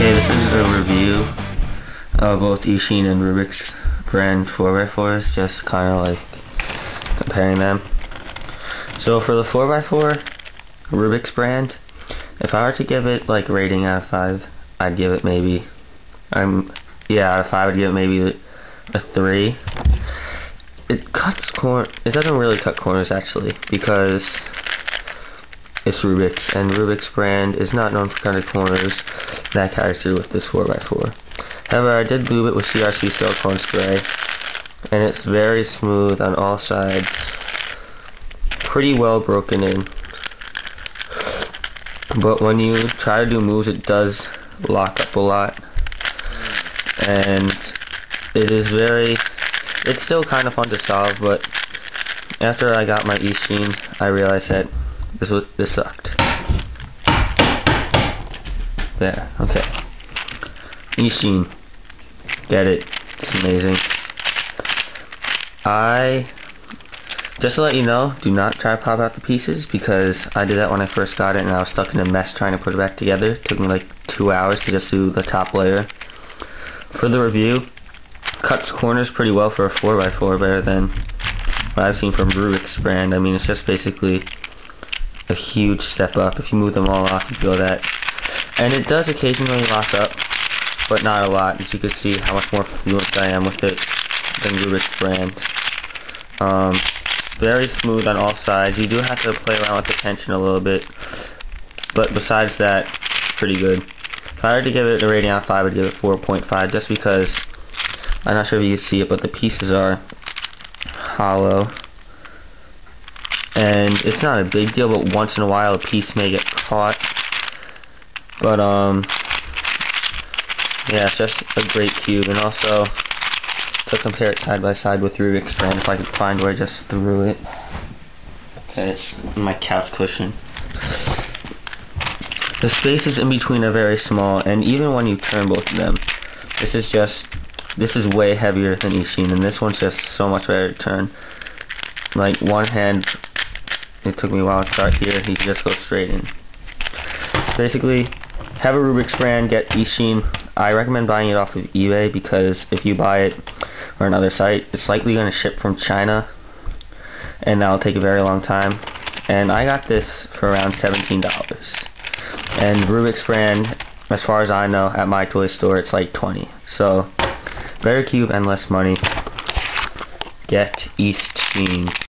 Hey, this is a review of both Eastsheen and Rubik's brand 4x4s, just kind of like comparing them. So for the 4x4 Rubik's brand, if I were to give it like rating out of 5, I'd give it maybe, out of 5 I'd give it maybe a 3. It doesn't really cut corners actually, because it's Rubik's, and Rubik's brand is not known for cutting corners that character with this 4x4. However, I did lube it with CRC silicone spray, and it's very smooth on all sides, pretty well broken in. But when you try to do moves, it does lock up a lot, and it's still kind of fun to solve, but after I got my Eastsheen, I realized that this sucked. There, okay. Eastsheen, get it? It's amazing. Just to let you know, do not try to pop out the pieces, because I did that when I first got it and I was stuck in a mess trying to put it back together. It took me like 2 hours to just do the top layer. For the review, cuts corners pretty well for a 4x4, better than what I've seen from Rubik's brand. I mean, it's just basically a huge step up. If you move them all off, you feel that. And it does occasionally lock up, but not a lot, as you can see how much more fluent I am with it than Rubik's brand. Very smooth on all sides. You do have to play around with the tension a little bit, but besides that, pretty good. If I were to give it a rating out of 5, I'd give it 4.5, just because, I'm not sure if you can see it, but the pieces are hollow. And it's not a big deal, but once in a while a piece may get caught. But yeah, it's just a great cube. And also, to compare it side by side with Rubik's brand, if I could find where I just threw it. Okay, it's my couch cushion. The spaces in between are very small, and even when you turn both of them, this is way heavier than Eastsheen, and this one's just so much better to turn. Like one hand, it took me a while to start here, you can just go straight in. Basically, have a Rubik's brand, get Eastsheen. I recommend buying it off of eBay, because if you buy it or another site, it's likely going to ship from China, and that'll take a very long time. And I got this for around $17. And Rubik's brand, as far as I know, at my toy store, it's like $20. So, better cube and less money. Get Eastsheen.